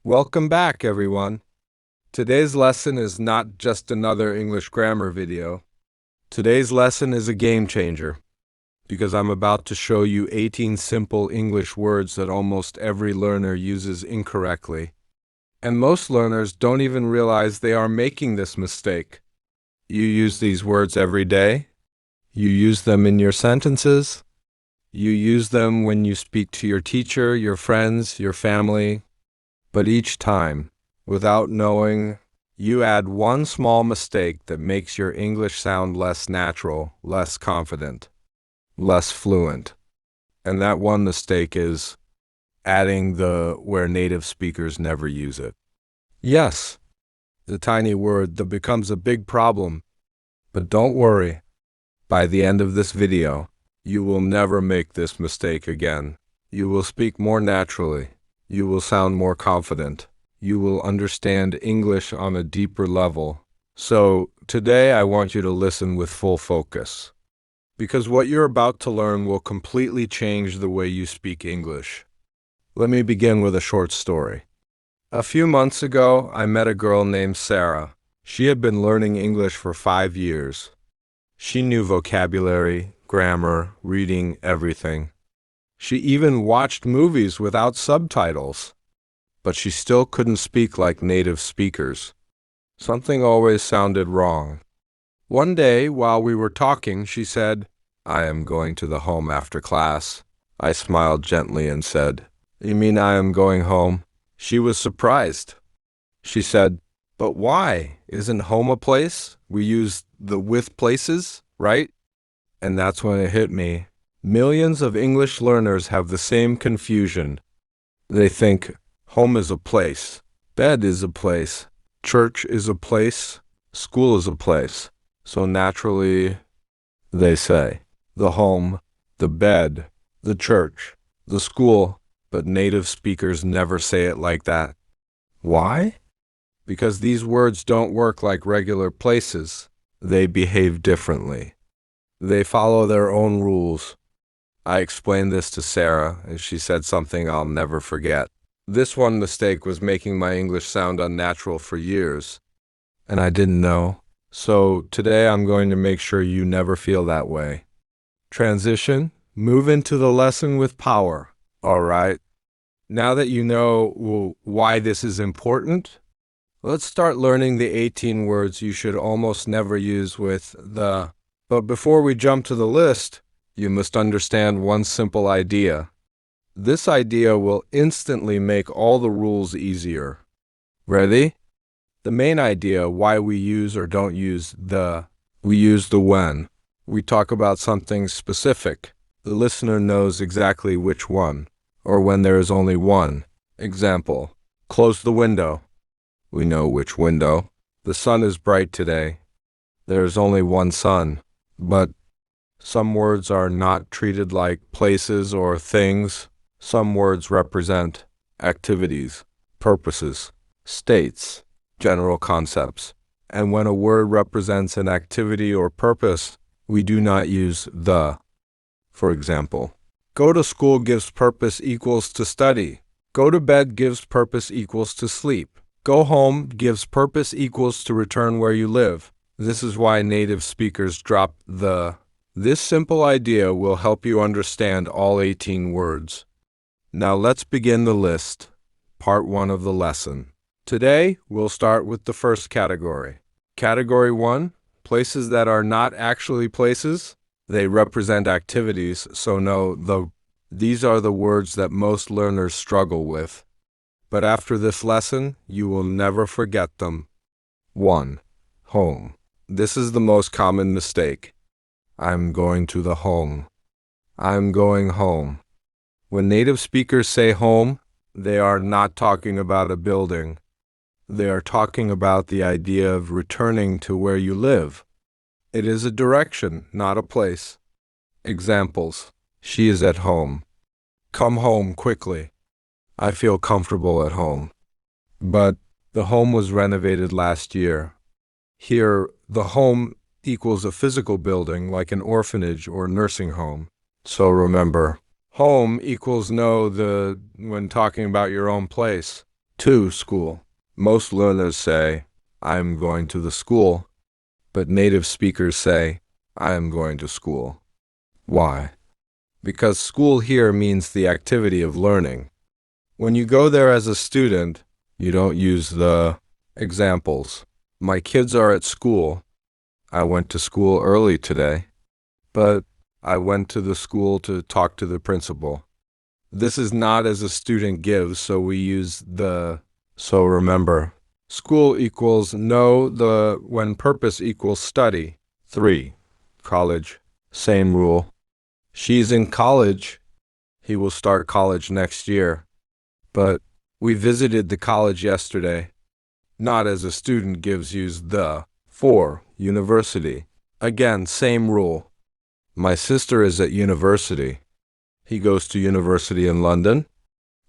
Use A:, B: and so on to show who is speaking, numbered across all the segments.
A: Welcome back, everyone. Today's lesson is not just another English grammar video. Today's lesson is a game changer because I'm about to show you 18 simple English words that almost every learner uses incorrectly. And most learners don't even realize they are making this mistake. You use these words every day. You use them in your sentences. You use them when you speak to your teacher, your friends, your family. But each time, without knowing, you add one small mistake that makes your English sound less natural, less confident, less fluent. And that one mistake is adding the where native speakers never use it. Yes, the tiny word that becomes a big problem. But don't worry, by the end of this video, you will never make this mistake again. You will speak more naturally. You will sound more confident. You will understand English on a deeper level. So today I want you to listen with full focus, because what you're about to learn will completely change the way you speak English. Let me begin with a short story. A few months ago, I met a girl named Sarah. She had been learning English for 5 years. She knew vocabulary, grammar, reading, everything. She even watched movies without subtitles, but she still couldn't speak like native speakers. Something always sounded wrong. One day, while we were talking, she said, "I am going to the home after class." I smiled gently and said, "You mean I am going home?" She was surprised. She said, "But why? Isn't home a place? We use the with places, right?" And that's when it hit me. Millions of English learners have the same confusion. They think home is a place, bed is a place, church is a place, school is a place. So naturally, they say the home, the bed, the church, the school, but native speakers never say it like that. Why? Because these words don't work like regular places. They behave differently. They follow their own rules. I explained this to Sarah, and she said something I'll never forget. This one mistake was making my English sound unnatural for years, and I didn't know. So today I'm going to make sure you never feel that way. Transition, move into the lesson with power. All right. Now that you know why this is important, let's start learning the 18 words you should almost never use with the. But before we jump to the list, you must understand one simple idea. This idea will instantly make all the rules easier. Ready? The main idea why we use or don't use the. We use the when. We talk about something specific. The listener knows exactly which one, or when there is only one. Example, close the window. We know which window. The sun is bright today. There is only one sun, but some words are not treated like places or things. Some words represent activities, purposes, states, general concepts. And when a word represents an activity or purpose, we do not use the. For example, go to school gives purpose equals to study. Go to bed gives purpose equals to sleep. Go home gives purpose equals to return where you live. This is why native speakers drop the. This simple idea will help you understand all 18 words. Now let's begin the list, part 1 of the lesson. Today, we'll start with the first category. Category 1, places that are not actually places. They represent activities, so know these are the words that most learners struggle with. But after this lesson, you will never forget them. 1. Home. This is the most common mistake. I'm going to the home. I'm going home. When native speakers say home, they are not talking about a building. They are talking about the idea of returning to where you live. It is a direction, not a place. Examples. She is at home. Come home quickly. I feel comfortable at home. But the home was renovated last year. Here, the home equals a physical building like an orphanage or nursing home. So remember, home equals when talking about your own place. 2. School. Most learners say, I'm going to the school, but native speakers say, I am going to school. Why? Because school here means the activity of learning. When you go there as a student, you don't use the examples. My kids are at school. I went to school early today, but I went to the school to talk to the principal. This is not as a student gives, so we use the. So remember, school equals know the when purpose equals study. 3. College. Same rule. She's in college. He will start college next year. But we visited the college yesterday. Not as a student gives, use the. 4. University. Again, same rule. My sister is at university. He goes to university in London,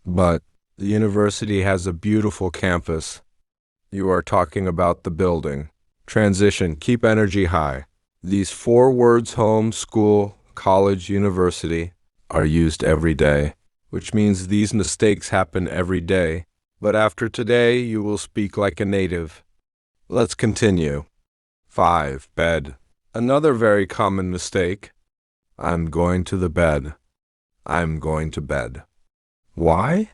A: but the university has a beautiful campus. You are talking about the building. Transition, keep energy high. These 4 words, home, school, college, university, are used every day, which means these mistakes happen every day. But after today, you will speak like a native. Let's continue. 5. Bed. Another very common mistake. I'm going to the bed. I'm going to bed. Why?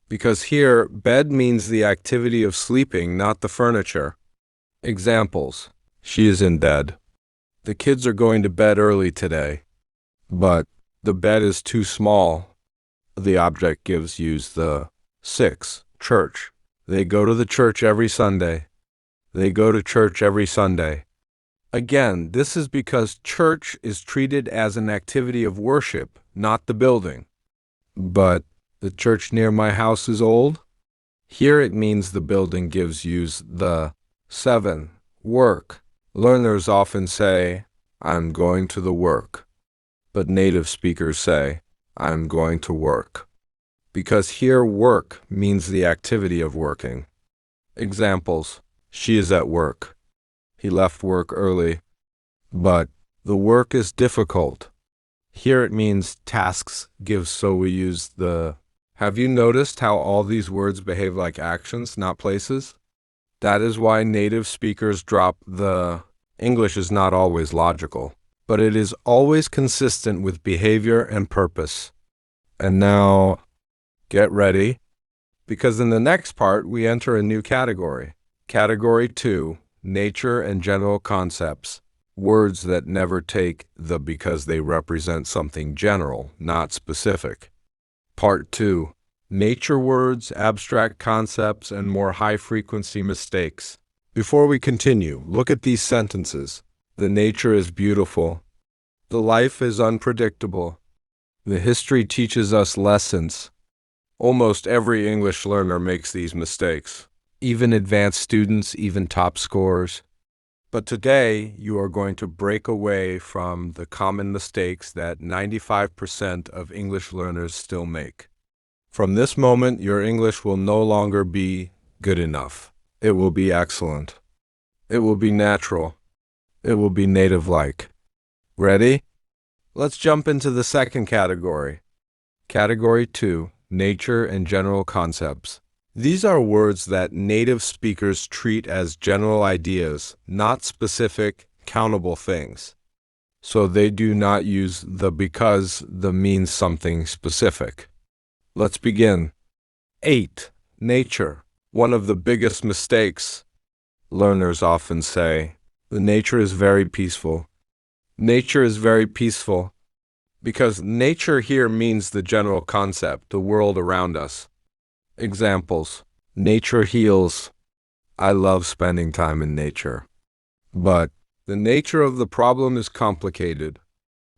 A: Because here, bed means the activity of sleeping, not the furniture. Examples. She is in bed. The kids are going to bed early today, but the bed is too small. The object gives use the. 6. Church. They go to the church every Sunday. They go to church every Sunday. Again, this is because church is treated as an activity of worship, not the building. But the church near my house is old. Here it means the building gives use the. 7. Work. Learners often say, I'm going to the work. But native speakers say, I'm going to work. Because here work means the activity of working. Examples. She is at work. He left work early. But the work is difficult. Here it means tasks give, so we use the. Have you noticed how all these words behave like actions, not places? That is why native speakers drop the. English is not always logical, but it is always consistent with behavior and purpose. And now, get ready, because in the next part we enter a new category. Category 2. Nature and general concepts. Words that never take the because they represent something general, not specific. Part 2. Nature words, abstract concepts, and more high-frequency mistakes. Before we continue, look at these sentences. The nature is beautiful. The life is unpredictable. The history teaches us lessons. Almost every English learner makes these mistakes. Even advanced students, even top scorers. But today, you are going to break away from the common mistakes that 95% of English learners still make. From this moment, your English will no longer be good enough. It will be excellent. It will be natural. It will be native-like. Ready? Let's jump into the second category. Category 2, nature and general concepts. These are words that native speakers treat as general ideas, not specific, countable things. So they do not use the because the means something specific. Let's begin. 8. Nature. One of the biggest mistakes. Learners often say, the nature is very peaceful. Nature is very peaceful because nature here means the general concept, the world around us. Examples. Nature heals. I love spending time in nature. But the nature of the problem is complicated.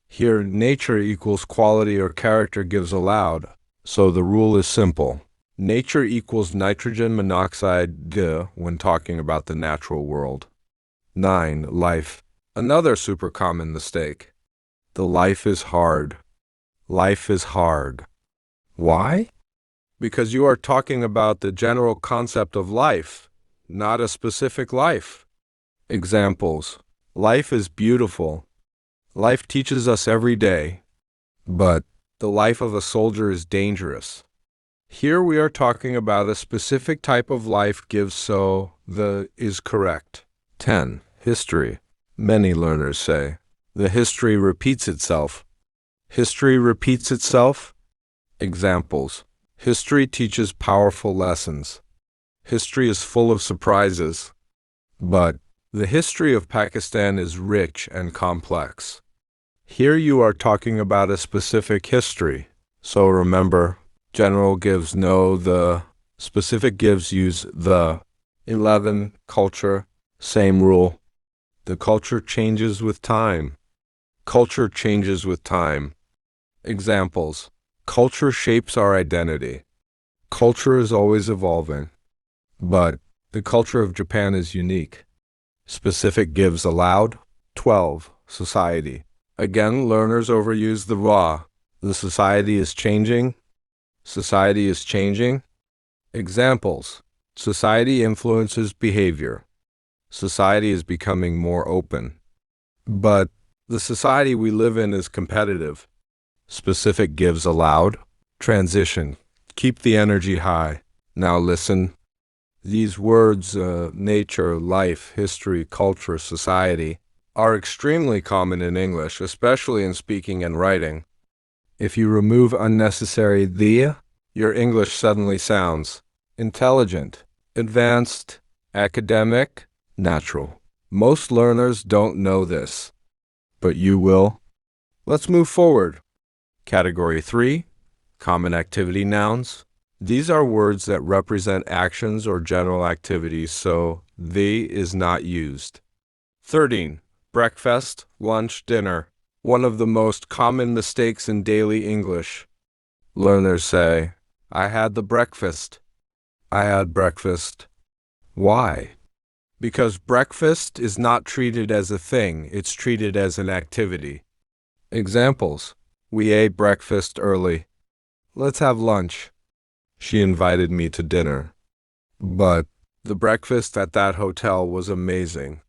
A: Here, nature equals quality or character gives aloud, so the rule is simple. Nature equals nitrogen monoxide when talking about the natural world. 9. Life. Another super common mistake. The life is hard. Life is hard. Why? Because you are talking about the general concept of life, not a specific life. Examples. Life is beautiful. Life teaches us every day. But the life of a soldier is dangerous. Here we are talking about a specific type of life gives, so the is correct. 10. History. Many learners say, the history repeats itself. History repeats itself? Examples. History teaches powerful lessons. History is full of surprises. But the history of Pakistan is rich and complex. Here you are talking about a specific history. So remember, general gives no, the specific gives use the. 11. Culture. Same rule. The culture changes with time. Culture changes with time. Examples. Culture shapes our identity. Culture is always evolving. But the culture of Japan is unique. Specific gives aloud. 12. Society. Again, learners overuse the wa. The society is changing. Society is changing. Examples. Society influences behavior. Society is becoming more open. But the society we live in is competitive. Specific gives aloud. Transition. Keep the energy high. Now listen. These words, nature, life, history, culture, society, are extremely common in English, especially in speaking and writing. If you remove unnecessary the, your English suddenly sounds intelligent, advanced, academic, natural. Most learners don't know this, but you will. Let's move forward. Category 3, common activity nouns. These are words that represent actions or general activities, so the is not used. 13. Breakfast, lunch, dinner. One of the most common mistakes in daily English. Learners say, I had the breakfast. I had breakfast. Why? Because breakfast is not treated as a thing, it's treated as an activity. Examples. We ate breakfast early. Let's have lunch. She invited me to dinner. But the breakfast at that hotel was amazing.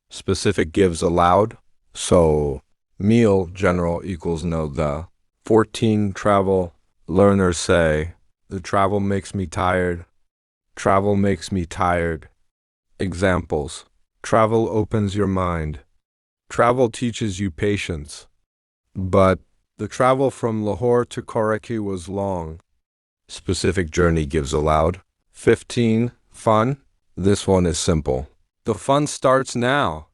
A: Specific gives aloud. So, meal, general equals no the. 14. Travel. Learners say, the travel makes me tired. Travel makes me tired. Examples. Travel opens your mind. Travel teaches you patience. But the travel from Lahore to Karachi was long. Specific journey gives aloud. 15. Fun. This one is simple. The fun starts now.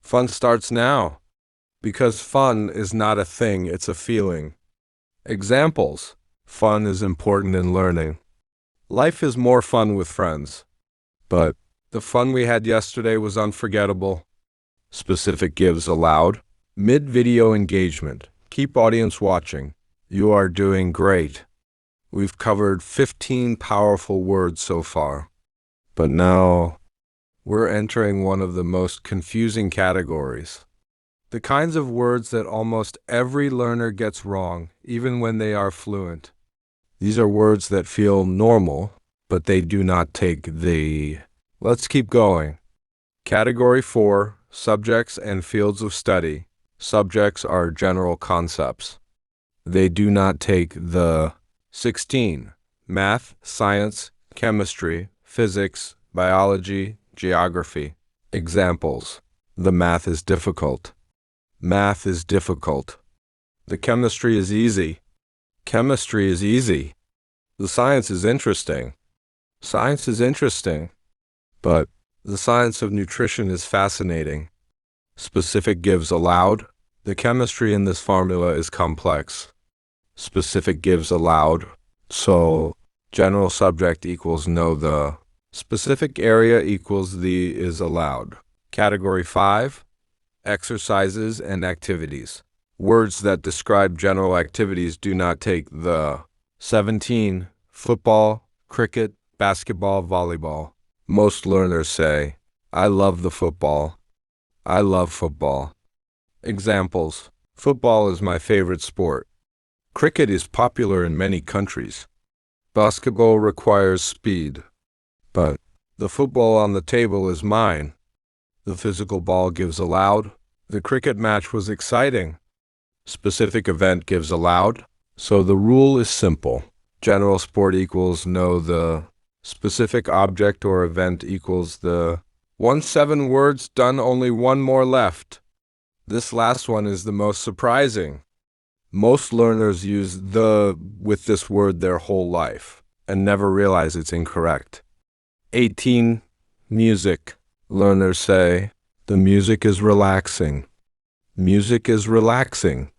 A: Fun starts now. Because fun is not a thing, it's a feeling. Examples. Fun is important in learning. Life is more fun with friends. But the fun we had yesterday was unforgettable. Specific gives aloud. Mid-video engagement. Keep audience watching. You are doing great. We've covered 15 powerful words so far. But now, we're entering one of the most confusing categories. The kinds of words that almost every learner gets wrong, even when they are fluent. These are words that feel normal, but they do not take the. Let's keep going. Category 4, subjects and fields of study. Subjects are general concepts. They do not take the. 16. Math, science, chemistry, physics, biology, geography. Examples. The math is difficult. Math is difficult. The chemistry is easy. Chemistry is easy. The science is interesting. Science is interesting. But the science of nutrition is fascinating. Specific gives aloud. The chemistry in this formula is complex. Specific gives aloud. So, general subject equals no the. Specific area equals the is allowed. Category 5. Exercises and activities. Words that describe general activities do not take the. 17. Football, cricket, basketball, volleyball. Most learners say, I love the football. I love football. Examples. Football is my favorite sport. Cricket is popular in many countries. Basketball requires speed. But the football on the table is mine. The physical ball gives aloud. The cricket match was exciting. Specific event gives aloud. So the rule is simple. General sport equals know the. Specific object or event equals the. 7 words done, only one more left. This last one is the most surprising. Most learners use the with this word their whole life and never realize it's incorrect. 18. Music. Learners say, the music is relaxing. Music is relaxing.